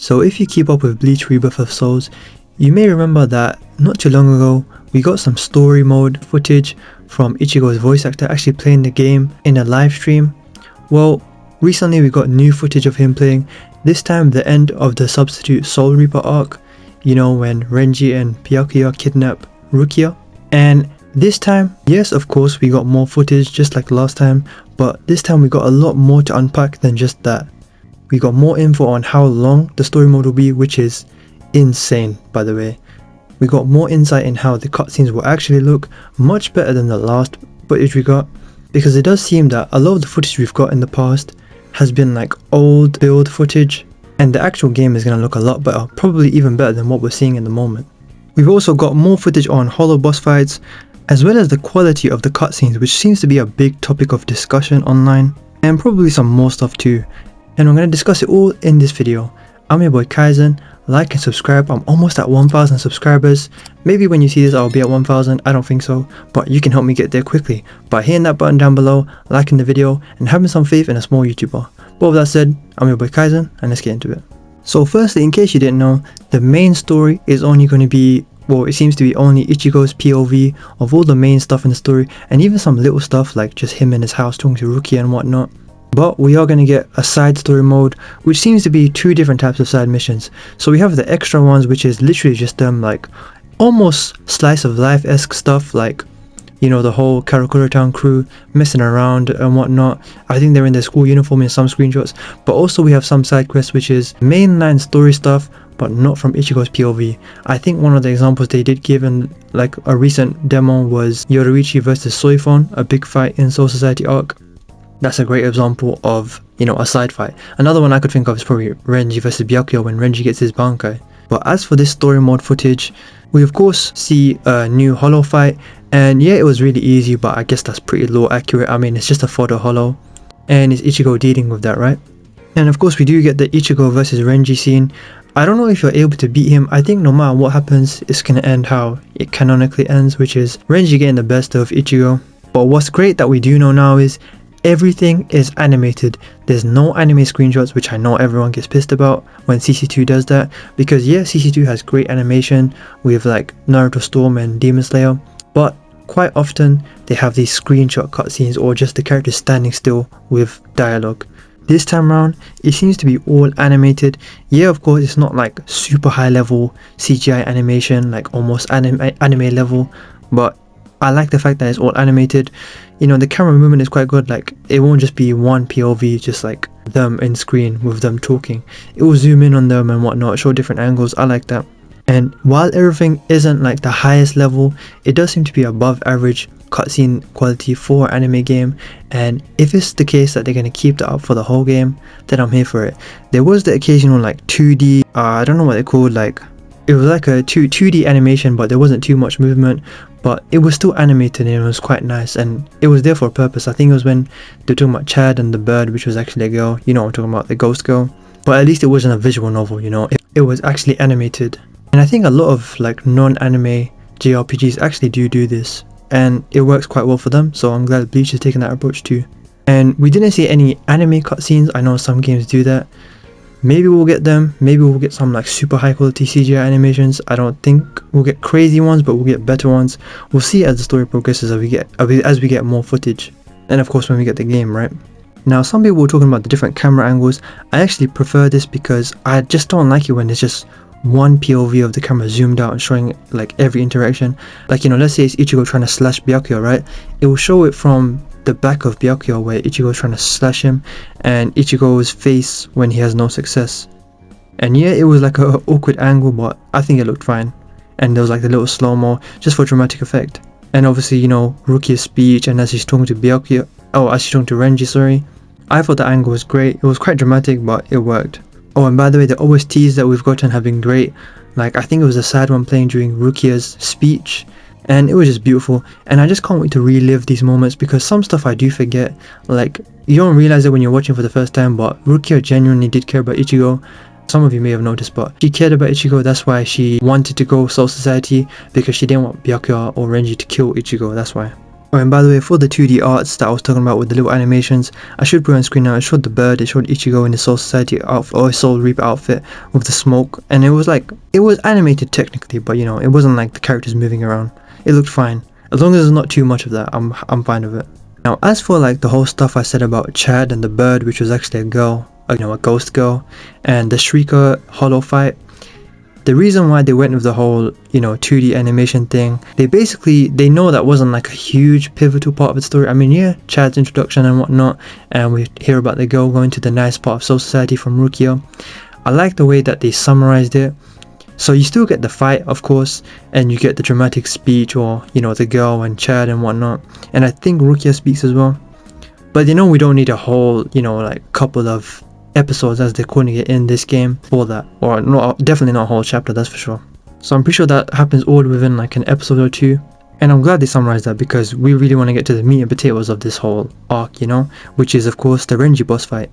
So if you keep up with Bleach Rebirth of Souls, you may remember that not too long ago we got some story mode footage from Ichigo's voice actor actually playing the game in a live stream. Well, recently we got new footage of him playing, this time the end of the Substitute Soul Reaper arc, you know, when Renji and Byakuya kidnap Rukia. And this time, yes, of course we got more footage just like last time, but this time we got a lot more to unpack than just that. We got more info on how long the story mode will be, which is insane by the way. We got more insight in how the cutscenes will actually look, much better than the last footage we got, because it does seem that a lot of the footage we've got in the past has been like old build footage, and the actual game is going to look a lot better, probably even better than what we're seeing in the moment. We've also got more footage on hollow boss fights, as well as the quality of the cutscenes, which seems to be a big topic of discussion online, and probably some more stuff too. And I'm going to discuss it all in this video. I'm your boy Kaizen. Like and subscribe. I'm almost at 1000 subscribers. Maybe when you see this I'll be at 1000, I don't think so, but you can help me get there quickly by hitting that button down below, liking the video, and having some faith in a small YouTuber. But with that said, I'm your boy Kaizen, and let's get into it. So firstly, in case you didn't know, the main story is only going to be, well, it seems to be only Ichigo's POV of all the main stuff in the story, and even some little stuff like just him in his house talking to Rukia and whatnot. But we are going to get a side story mode, which seems to be two different types of side missions. So we have the extra ones, which is literally just them like almost slice of life-esque stuff, like, you know, the whole Karakura Town crew messing around and whatnot. I think they're in their school uniform in some screenshots. But also we have some side quests, which is mainline story stuff, but not from Ichigo's POV. I think one of the examples they did give in like a recent demo was Yoruichi versus Soifon, a big fight in Soul Society arc. That's a great example of, you know, a side fight. Another one I could think of is probably Renji versus Byakuya when Renji gets his Bankai. But as for this story mode footage, we of course see a new hollow fight, and yeah, it was really easy, but I guess that's pretty low accurate. I mean, it's just a photo hollow, and it's Ichigo dealing with that, right? And of course we do get the Ichigo versus Renji scene. I don't know if you're able to beat him. I think no matter what happens, it's gonna end how it canonically ends, which is Renji getting the best of Ichigo. But what's great that we do know now is everything is animated. There's no anime screenshots, which I know everyone gets pissed about when CC2 does that, because yeah, CC2 has great animation with like Naruto Storm and Demon Slayer, but quite often they have these screenshot cutscenes or just the characters standing still with dialogue. This time around it seems to be all animated. Yeah, of course it's not like super high level CGI animation, like almost anime level, but I like the fact that it's all animated. You know, the camera movement is quite good, like it won't just be one POV, just like them in screen with them talking. It will zoom in on them and whatnot, show different angles. I like that. And while everything isn't like the highest level, it does seem to be above average cutscene quality for an anime game, and if it's the case that they're going to keep that up for the whole game, then I'm here for it. There was the occasional like 2D, I don't know what they're called, like it was like a 2D animation, but there wasn't too much movement, but it was still animated and it was quite nice, and it was there for a purpose. I think it was when they were talking about Chad and the bird, which was actually a girl, you know what I'm talking about, the ghost girl. But at least it wasn't a visual novel, you know, it was actually animated. And I think a lot of like non-anime JRPGs actually do this, and it works quite well for them, so I'm glad Bleach is taking that approach too. And we didn't see any anime cutscenes. I know some games do that. Maybe we'll get them. Maybe we'll get some like super high quality CGI animations. I don't think we'll get crazy ones, but we'll get better ones. We'll see as the story progresses, as we get more footage, and of course when we get the game, right? Now some people were talking about the different camera angles. I actually prefer this because I just don't like it when it's just one POV of the camera zoomed out and showing like every interaction. Like, you know, let's say it's Ichigo trying to slash Byakuya, right? It will show it from the back of Byakuya where Ichigo is trying to slash him, and Ichigo's face when he has no success. And yeah, it was like a awkward angle, but I think it looked fine. And there was like the little slow-mo just for dramatic effect. And obviously, you know, Rukia's speech, and as he's talking to Byakuya, as he's talking to Renji, sorry. I thought the angle was great. It was quite dramatic, but it worked. Oh, and by the way, the OSTs that we've gotten have been great. Like, I think it was a sad one playing during Rukia's speech, and it was just beautiful. And I just can't wait to relive these moments, because some stuff I do forget. Like, you don't realize it when you're watching for the first time, but Rukia genuinely did care about Ichigo. Some of you may have noticed, but she cared about Ichigo. That's why she wanted to go Soul Society, because she didn't want Byakuya or Renji to kill Ichigo. That's why. Oh, and by the way, for the 2D arts that I was talking about with the little animations, I should put on screen now. It showed the bird, it showed Ichigo in his Soul Society outfit, or his Soul Reaper outfit with the smoke, and it was animated technically, but you know, it wasn't like the characters moving around. It looked fine. As long as there's not too much of that, I'm fine with it. Now, as for like the whole stuff I said about Chad and the bird, which was actually a girl, you know, a ghost girl, and the Shrieker Hollow fight, the reason why they went with the whole, you know, 2D animation thing, they know that wasn't like a huge pivotal part of the story. I mean, yeah, Chad's introduction and whatnot, and we hear about the girl going to the nice part of Soul Society from Rukia. I like the way that they summarized it. So you still get the fight, of course, and you get the dramatic speech, or, you know, the girl and Chad and whatnot. And I think Rukia speaks as well. But you know, we don't need a whole, you know, like couple of episodes, as they're calling it in this game, for that. Or no, definitely not a whole chapter, that's for sure. So I'm pretty sure that happens all within like an episode or two. And I'm glad they summarized that, because we really want to get to the meat and potatoes of this whole arc, you know, which is of course the Renji boss fight.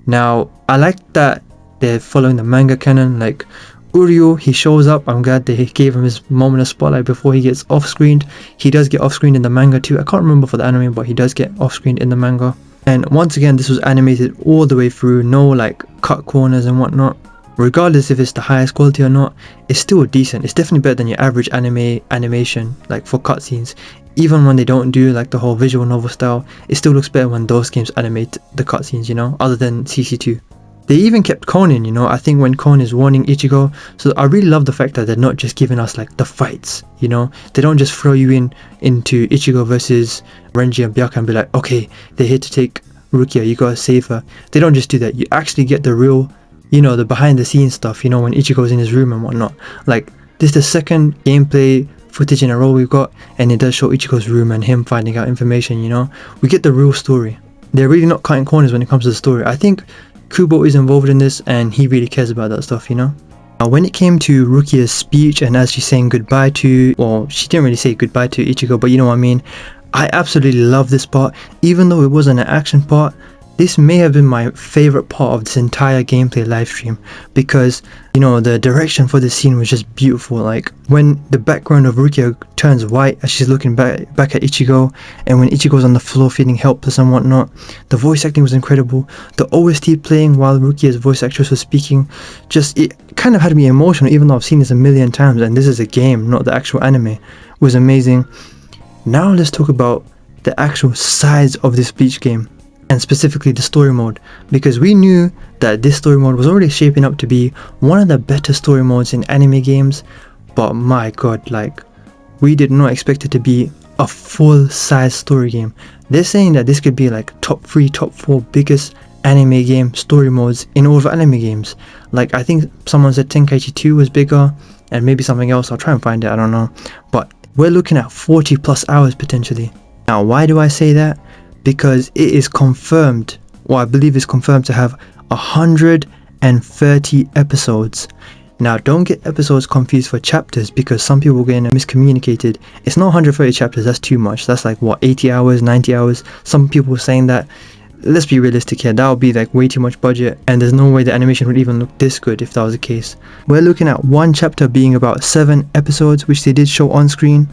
Now, I like that they're following the manga canon. Like Uryu, he shows up. I'm glad they gave him his moment of spotlight before he gets off-screened. He does get off-screened in the manga too. I can't remember for the anime, but he does get off-screened in the manga. And once again, this was animated all the way through, no like cut corners and whatnot. Regardless if it's the highest quality or not, it's still decent. It's definitely better than your average animation, like for cutscenes. Even when they don't do like the whole visual novel style, it still looks better when those games animate the cutscenes, you know, other than CC2. They even kept Konin, you know, I think when Konin is warning Ichigo. So I really love the fact that they're not just giving us like the fights, you know. They don't just throw you into Ichigo versus Renji and Byakuya and be like, okay, they're here to take Rukia, you gotta save her. They don't just do that. You actually get the real, you know, the behind the scenes stuff, you know, when Ichigo's in his room and whatnot. Like, this is the second gameplay footage in a row we've got, and it does show Ichigo's room and him finding out information, you know. We get the real story. They're really not cutting corners when it comes to the story. I think Kubo is involved in this, and he really cares about that stuff, you know. Now, when it came to Rukia's speech, and as she's saying goodbye to, well, she didn't really say goodbye to Ichigo, but you know what I mean. I absolutely love this part. Even though it wasn't an action part, this may have been my favorite part of this entire gameplay livestream, because, you know, the direction for this scene was just beautiful. Like when the background of Rukia turns white as she's looking back at Ichigo, and when Ichigo's on the floor feeling helpless and whatnot, the voice acting was incredible. The OST playing while Rukia's voice actress was speaking, it kind of had me emotional, even though I've seen this a million times and this is a game, not the actual anime. It was amazing. Now let's talk about the actual size of this Bleach game, and specifically the story mode, because we knew that this story mode was already shaping up to be one of the better story modes in anime games, but my god, like, we did not expect it to be a full size story game. They're saying that this could be like top 3, top 4 biggest anime game story modes in all of anime games. Like, I think someone said Tenkaichi 2 was bigger, and maybe something else. I'll try and find it, I don't know, but we're looking at 40 plus hours potentially. Now, why do I say that? Because it is confirmed, or I believe it's confirmed, to have 130 episodes. Now, don't get episodes confused for chapters, because some people getting miscommunicated. It's not 130 chapters, that's too much. That's like, what, 80 hours, 90 hours? Some people were saying that. Let's be realistic here, that would be like way too much budget, and there's no way the animation would even look this good if that was the case. We're looking at one chapter being about 7 episodes, which they did show on screen.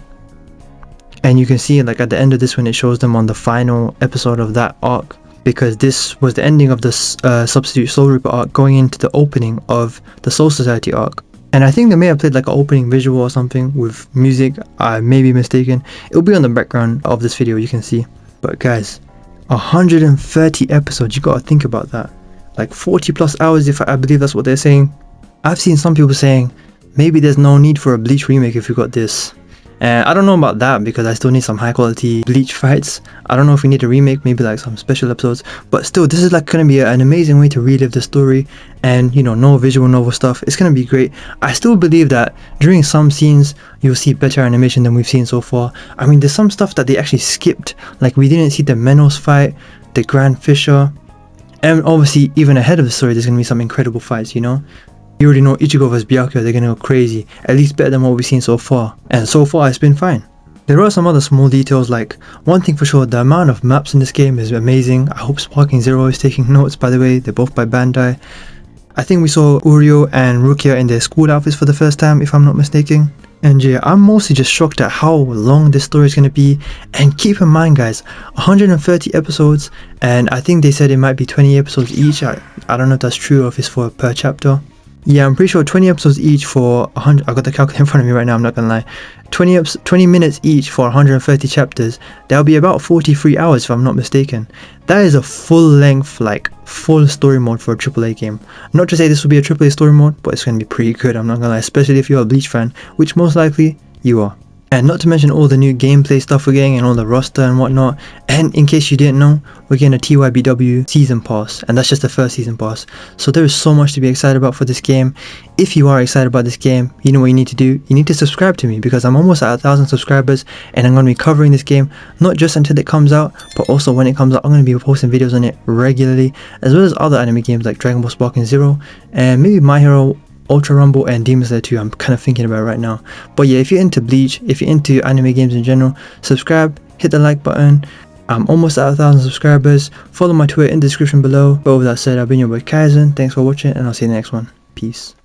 And you can see, like, at the end of this one, it shows them on the final episode of that arc, because this was the ending of the Substitute Soul Reaper arc, going into the opening of the Soul Society arc. And I think they may have played like an opening visual or something with music. I may be mistaken. It'll be on the background of this video, you can see. But guys, 130 episodes, you gotta think about that. Like 40 plus hours, if I believe that's what they're saying. I've seen some people saying maybe there's no need for a Bleach remake if you got this. And I don't know about that, because I still need some high quality Bleach fights. I don't know if we need a remake, maybe like some special episodes, but still, this is like going to be an amazing way to relive the story, and you know, no visual novel stuff. It's going to be great. I still believe that during some scenes you'll see better animation than we've seen so far. I mean, there's some stuff that they actually skipped, like we didn't see the Menos fight, the Grand Fisher, and obviously even ahead of the story there's going to be some incredible fights, you know. You already know Ichigo vs Byakuya, they're gonna go crazy, at least better than what we've seen so far, and so far it's been fine. There are some other small details, like, one thing for sure, the amount of maps in this game is amazing. I hope Sparking Zero is taking notes, by the way, they're both by Bandai. I think we saw Uryu and Rukia in their school outfits for the first time, if I'm not mistaken. And yeah, I'm mostly just shocked at how long this story is going to be. And keep in mind guys, 130 episodes, and I think they said it might be 20 episodes each. I don't know if that's true or if it's for per chapter. Yeah, I'm pretty sure 20 episodes each for 100. I got the calculator in front of me right now, I'm not gonna lie. 20 minutes each for 130 chapters. That'll be about 43 hours if I'm not mistaken. That is a full length, like full story mode for a AAA game. Not to say this will be a AAA story mode, but it's gonna be pretty good, I'm not gonna lie, especially if you're a Bleach fan, which most likely you are. And not to mention all the new gameplay stuff we're getting and all the roster and whatnot. And in case you didn't know, we're getting a TYBW season pass, and that's just the first season pass. So there is so much to be excited about for this game. If you are excited about this game, you know what you need to do. You need to subscribe to me, because I'm almost at 1,000 subscribers, and I'm going to be covering this game not just until it comes out, but also when it comes out I'm going to be posting videos on it regularly, as well as other anime games like Dragon Ball Sparking Zero and maybe My Hero Ultra Rumble and Demon Slayer 2. I'm kind of thinking about it right now. But yeah, if you're into Bleach, if you're into anime games in general, subscribe, hit the like button. I'm almost at 1,000 subscribers. Follow my Twitter in the description below. But with that said, I've been your boy Kaizen. Thanks for watching, and I'll see you in the next one. Peace.